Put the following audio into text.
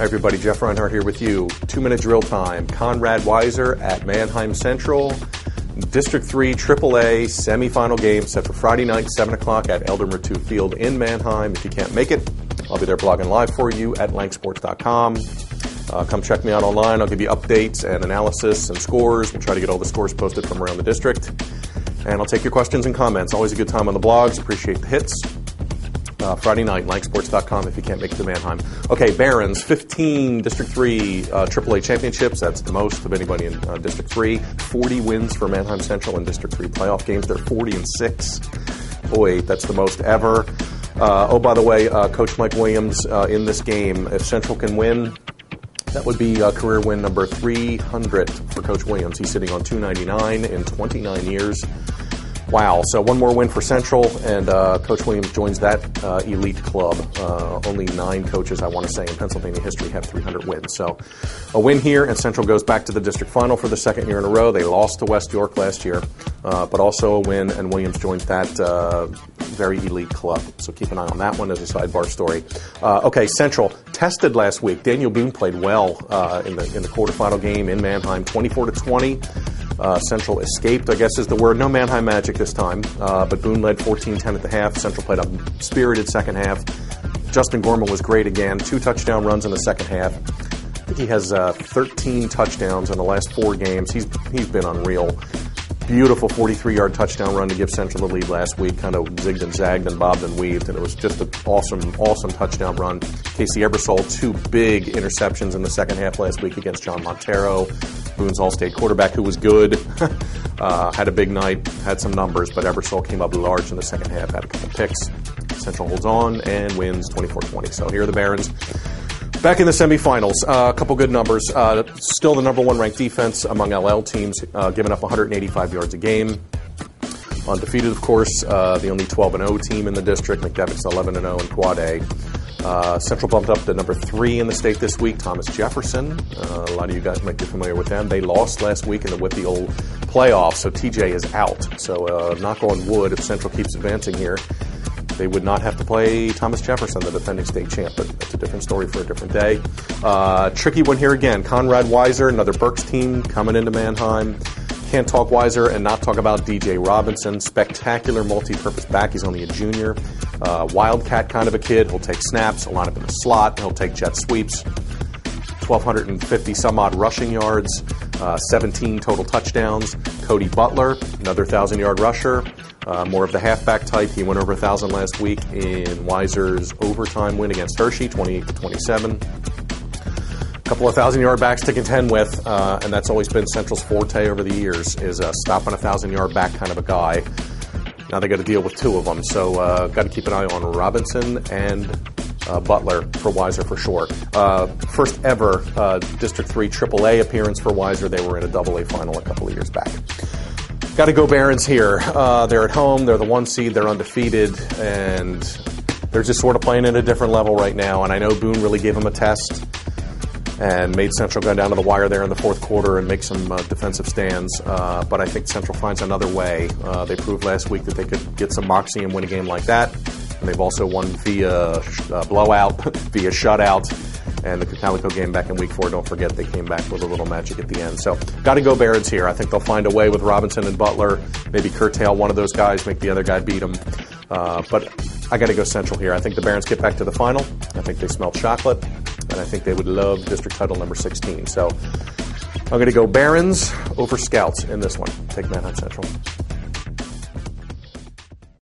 Hi everybody, Jeff Reinhardt here with you. 2-minute drill time. Conrad Weiser at Manheim Central. District 3 AAA semifinal game set for Friday night, 7 o'clock at Elder Mertu Field in Manheim. If you can't make it, I'll be there blogging live for you at lanksports.com. Come check me out online. I'll give you updates and analysis and scores. We'll try to get all the scores posted from around the district. And I'll take your questions and comments. Always a good time on the blogs. Appreciate the hits. Friday night, lancaster-lebanon if you can't make it to Manheim. Okay, Barons, 15 District 3 AAA championships. That's the most of anybody in District 3. 40 wins for Manheim Central in District 3 playoff games. They're 40-6. Boy, that's the most ever. Oh, by the way, Coach Mike Williams in this game, if Central can win, that would be career win number 300 for Coach Williams. He's sitting on 299 in 29 years. Wow, so one more win for Central, and Coach Williams joins that elite club. Only 9 coaches, I want to say, in Pennsylvania history have 300 wins. So a win here, and Central goes back to the district final for the second year in a row. They lost to West York last year, but also a win, and Williams joins that very elite club. So keep an eye on that one as a sidebar story. Okay, Central tested last week. Daniel Boone played well in the quarterfinal game in Manheim, 24-20. Central escaped, I guess is the word. No Manheim magic this time, but Boone led 14-10 at the half. Central played a spirited second half. Justin Gorman was great again. 2 touchdown runs in the second half. I think he has 13 touchdowns in the last 4 games. He's been unreal. Beautiful 43-yard touchdown run to give Central the lead last week. Kind of zigged and zagged and bobbed and weaved, and it was just an awesome touchdown run. Casey Ebersol, 2 big interceptions in the second half last week against John Montero, Boone's All-State quarterback, who was good. Had a big night, had some numbers, but Ebersol came up large in the second half, had a couple picks. Central holds on and wins 24-20. So here are the Barons. Back in the semifinals, a couple good numbers. Still the number 1 ranked defense among LL teams, giving up 185 yards a game. Undefeated, of course, the only 12-0 team in the district. McDevitt's 11-0 in Quad A. Central bumped up to number 3 in the state this week, Thomas Jefferson. A lot of you guys might be familiar with them. They lost last week in the Whitfield playoffs, so TJ is out. So knock on wood, if Central keeps advancing here, they would not have to play Thomas Jefferson, the defending state champ, but that's a different story for a different day. Tricky one here again. Conrad Weiser, another Berks team coming into Manheim. Can't talk Weiser and not talk about DJ Robinson. Spectacular multi-purpose back. He's only a junior. Wildcat kind of a kid. He'll take snaps. He'll line up in the slot. He'll take jet sweeps. 1,250 some odd rushing yards. 17 total touchdowns. Cody Butler, another 1,000-yard rusher. More of the halfback type. He went over 1,000 last week in Weiser's overtime win against Hershey, 28-27. A couple of 1,000-yard backs to contend with, and that's always been Central's forte over the years, is stopping a 1,000-yard back kind of a guy. Now they got to deal with 2 of them, so got to keep an eye on Robinson and Butler for Weiser for sure. First ever District 3 AAA appearance for Weiser. They were in a AA final a couple of years back. Got to go Barons here. They're at home. They're the 1 seed. They're undefeated, and they're just sort of playing at a different level right now. And I know Boone really gave them a test and made Central go down to the wire there in the 4th quarter and make some defensive stands. But I think Central finds another way. They proved last week that they could get some moxie and win a game like that. And they've also won via blowout, via shutout. And the Calico game back in week 4, don't forget, they came back with a little magic at the end. So got to go Barons here. I think they'll find a way with Robinson and Butler, maybe curtail one of those guys, make the other guy beat them. But I got to go Central here. I think the Barons get back to the final. I think they smell chocolate, and I think they would love district title number 16. So I'm going to go Barons over Scouts in this one. Take Manheim Central.